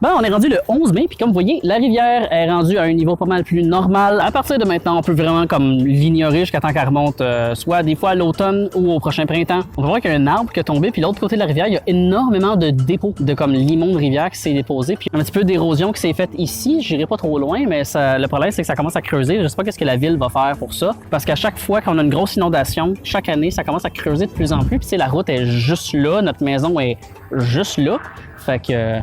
Bon, on est rendu le 11 mai, puis comme vous voyez, la rivière est rendue à un niveau pas mal plus normal. À partir de maintenant, on peut vraiment comme l'ignorer jusqu'à temps qu'elle remonte, soit des fois à l'automne ou au prochain printemps. On va voir qu'il y a un arbre qui est tombé, puis l'autre côté de la rivière, il y a énormément de dépôts de comme limon de rivière qui s'est déposé, puis un petit peu d'érosion qui s'est faite ici. J'irai pas trop loin, mais le problème c'est que ça commence à creuser. Je sais pas qu'est-ce que la ville va faire pour ça, parce qu'à chaque fois qu'on a une grosse inondation, chaque année, ça commence à creuser de plus en plus. Puis tu sais, la route est juste là, notre maison est juste là, fait que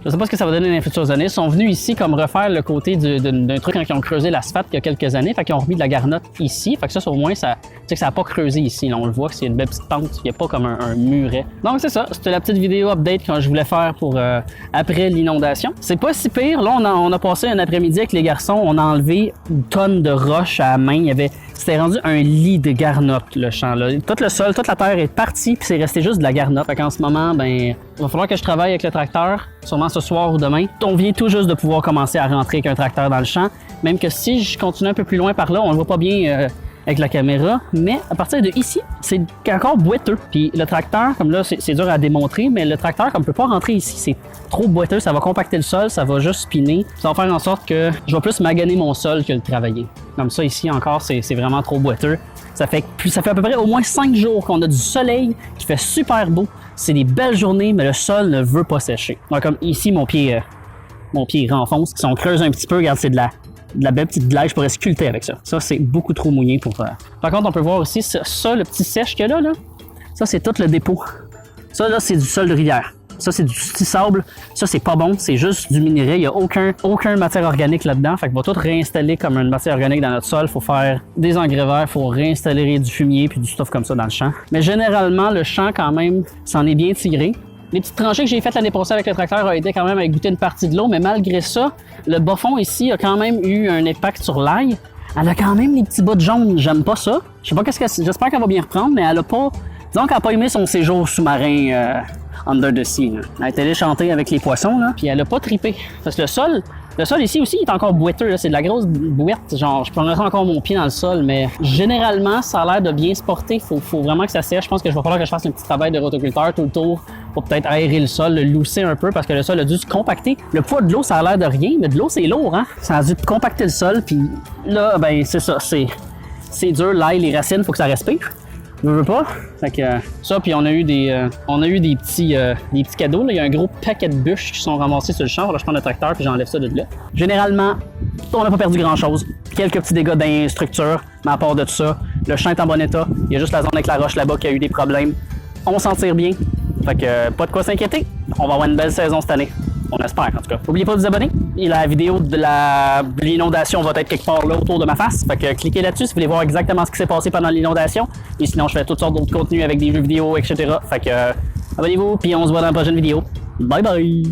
je sais pas ce que ça va donner dans les futures années. Ils sont venus ici comme refaire le côté d'un truc quand ils ont creusé l'asphalte il y a quelques années. Fait qu'ils ont remis de la garnotte ici. Fait que ça, au moins, ça, tu sais que ça n'a pas creusé ici. Là, on le voit que c'est une belle petite pente. Il n'y a pas comme un muret. Donc c'est ça. C'était la petite vidéo update que je voulais faire pour après l'inondation. C'est pas si pire. Là, on a passé un après-midi avec les garçons. On a enlevé une tonne de roches à la main. C'était rendu un lit de garnotte, le champ là. Tout le sol, toute la terre est partie, puis c'est resté juste de la garnotte. Fait qu'en ce moment, ben, il va falloir que je travaille avec le tracteur, sûrement ce soir ou demain. On vient tout juste de pouvoir commencer à rentrer avec un tracteur dans le champ. Même que si je continue un peu plus loin par là, on le voit pas bien avec la caméra, mais à partir de ici, c'est encore boiteux. Puis le tracteur, comme là, c'est dur à démontrer, mais le tracteur, comme peut pas rentrer ici, c'est trop boiteux, ça va compacter le sol, ça va juste spinner. Ça va faire en sorte que je vais plus maganer mon sol que le travailler. Comme ça, ici encore, c'est vraiment trop boiteux. Ça fait à peu près au moins 5 jours qu'on a du soleil qui fait super beau. C'est des belles journées, mais le sol ne veut pas sécher. Donc, comme ici, mon pied renfonce. Si on creuse un petit peu, regarde, c'est de la belle petite glaise, je pourrais sculpter avec ça. Ça, c'est beaucoup trop mouillé pour faire. Par contre, on peut voir aussi ça, le petit sèche qu'il y a là. Ça, c'est tout le dépôt. Ça, là, c'est du sol de rivière. Ça, c'est du petit sable. Ça, c'est pas bon. C'est juste du minerai. Il n'y a aucun matière organique là-dedans. Fait qu'on va tout réinstaller comme une matière organique dans notre sol. Faut faire des engrais verts. Faut réinstaller du fumier puis du stuff comme ça dans le champ. Mais généralement, le champ, quand même, s'en est bien tiré. Les petites tranchées que j'ai faites l'année passée avec le tracteur ont aidé quand même à goûter une partie de l'eau. Mais malgré ça, le bas fond ici a quand même eu un impact sur l'ail. Elle a quand même les petits bouts de jaune. J'aime pas ça. Je sais pas j'espère qu'elle va bien reprendre, mais elle a pas... Disons qu'elle a pas aimé son séjour sous-marin under the sea. Là. Elle est allée chanter avec les poissons, là, puis elle a pas trippé. Parce que le sol ici aussi, il est encore boiteux. C'est de la grosse bouette. Genre, je prendrais encore mon pied dans le sol, mais généralement, ça a l'air de bien se porter. Faut vraiment que ça sèche. Je pense que je vais falloir que je fasse un petit travail de rotoculteur tout le tour pour peut-être aérer le sol, le lousser un peu, parce que le sol a dû se compacter. Le poids de l'eau, ça a l'air de rien, mais de l'eau, c'est lourd, hein. Ça a dû compacter le sol, puis là, ben, c'est ça. C'est dur, l'ail, les racines, faut que ça respire. Je veux pas. Fait que ça, puis on a eu des petits cadeaux. Là. Il y a un gros paquet de bûches qui sont ramassées sur le champ. Là, je prends le tracteur puis j'enlève ça de là. Généralement, on n'a pas perdu grand-chose. Quelques petits dégâts dans les structures, mais à part de tout ça, le champ est en bon état. Il y a juste la zone avec la roche là-bas qui a eu des problèmes. On s'en tire bien. Fait que pas de quoi s'inquiéter. On va avoir une belle saison cette année. On espère, en tout cas. N'oubliez pas de vous abonner. Et la vidéo de l'inondation va être quelque part là autour de ma face. Fait que cliquez là-dessus si vous voulez voir exactement ce qui s'est passé pendant l'inondation. Et sinon, je fais toutes sortes d'autres contenus avec des jeux vidéo, etc. Fait que abonnez-vous, puis on se voit dans la prochaine vidéo. Bye bye!